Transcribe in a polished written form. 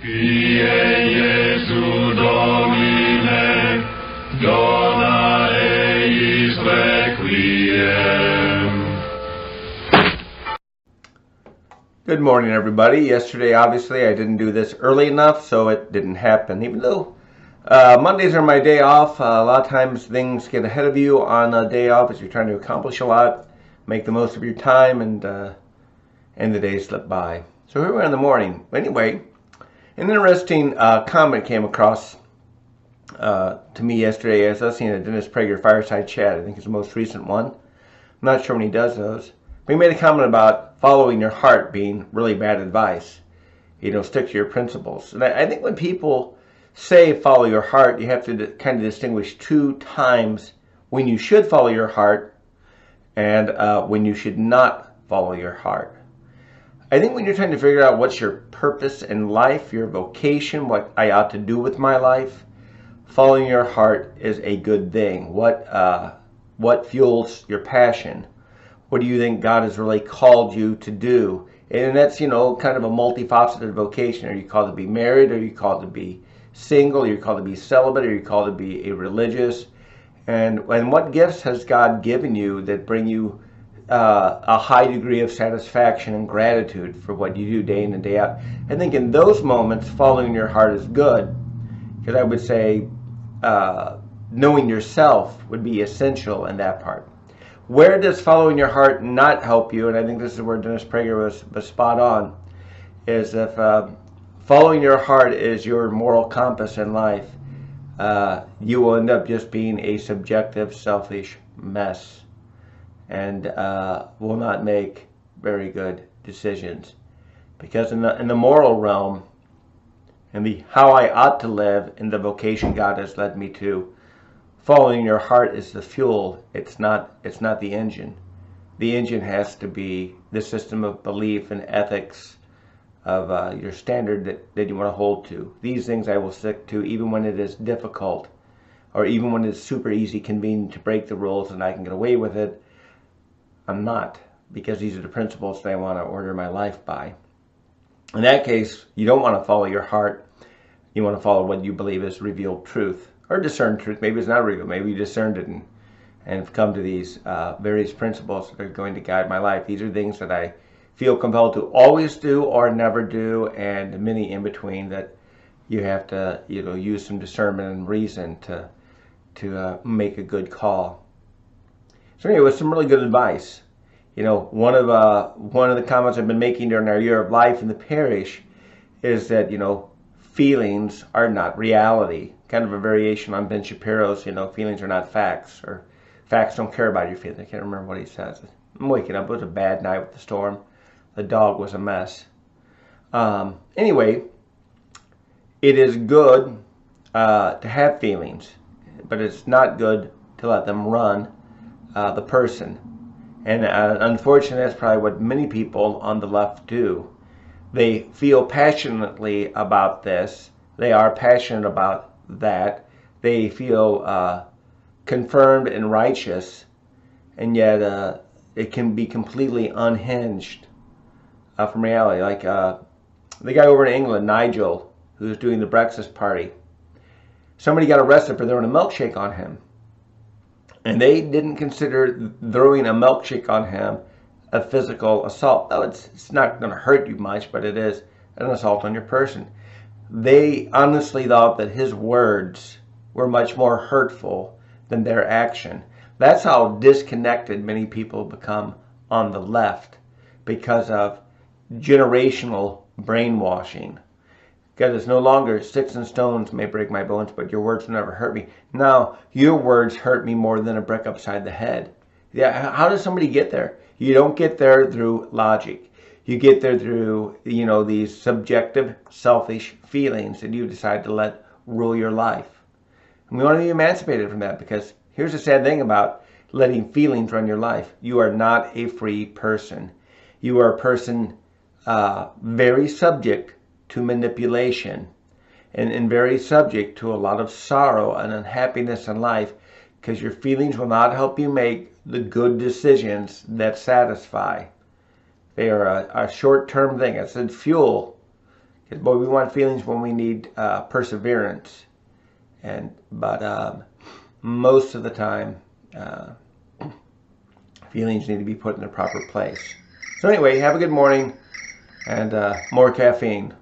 Fiat Iesu Domine, dona eis requiem. Good morning, everybody. Yesterday, obviously, I didn't do this early enough, so it didn't happen. Even though Mondays are my day off, a lot of times things get ahead of you on a day off as you're trying to accomplish a lot, make the most of your time, and the days slip by. So here we are in the morning. Anyway, an interesting comment came across to me yesterday as I was listening to Dennis Prager Fireside Chat. I think it's the most recent one. I'm not sure when he does those. But he made a comment about following your heart being really bad advice. You know, stick to your principles. And I think when people say follow your heart, you have to kind of distinguish two times when you should follow your heart and when you should not follow your heart. I think when you're trying to figure out what's your purpose in life, your vocation, what I ought to do with my life, following your heart is a good thing. What fuels your passion? What do you think God has really called you to do? And that's, you know, kind of a multifaceted vocation. Are you called to be married? Are you called to be single? Are you called to be celibate? Are you called to be a religious? And what gifts has God given you that bring you a high degree of satisfaction and gratitude for what you do day in and day out? I think in those moments, following your heart is good, because I would say knowing yourself would be essential in that part. Where does following your heart not help you? And I think this is where Dennis Prager was spot on, is if following your heart is your moral compass in life, you will end up just being a subjective, selfish mess, and will not make very good decisions. Because in the moral realm, and the how I ought to live, in the vocation God has led me to, following your heart is the fuel. It's not the engine. The engine has to be the system of belief and ethics of your standard that you want to hold to. These things I will stick to even when it is difficult, or even when it's super easy, convenient to break the rules and I can get away with it. I'm not, because these are the principles that I want to order my life by. In that case, you don't want to follow your heart. You want to follow what you believe is revealed truth, or discerned truth. Maybe it's not revealed. Maybe you discerned it and have come to these various principles that are going to guide my life. These are things that I feel compelled to always do or never do, and many in between that you have to, you know, use some discernment and reason to make a good call. So anyway, it was some really good advice. You know, one of the comments I've been making during our year of life in the parish is that, you know, feelings are not reality. Kind of a variation on Ben Shapiro's, you know, feelings are not facts, or facts don't care about your feelings. I can't remember what he says. I'm waking up. It was a bad night with the storm. The dog was a mess. Anyway, it is good to have feelings, but it's not good to let them run the person. And unfortunately, that's probably what many people on the left do. They feel passionately about this. They are passionate about that. They feel confirmed and righteous, and yet it can be completely unhinged from reality. Like the guy over in England, Nigel, who was doing the breakfast party. Somebody got arrested for throwing a milkshake on him. And they didn't consider throwing a milkshake on him a physical assault. No, it's not going to hurt you much, but it is an assault on your person. They honestly thought that his words were much more hurtful than their action. That's how disconnected many people become on the left, because of generational brainwashing. God, it's no longer sticks and stones may break my bones, but your words will never hurt me. Now, your words hurt me more than a brick upside the head. Yeah, how does somebody get there? You don't get there through logic. You get there through, you know, these subjective, selfish feelings that you decide to let rule your life. And we want to be emancipated from that, because here's the sad thing about letting feelings run your life. You are not a free person. You are a person very subject to manipulation, and very subject to a lot of sorrow and unhappiness in life, because your feelings will not help you make the good decisions that satisfy. They are a short-term thing. I said fuel. Because boy, we want feelings when we need perseverance, but most of the time, feelings need to be put in their proper place. So anyway, have a good morning and more caffeine.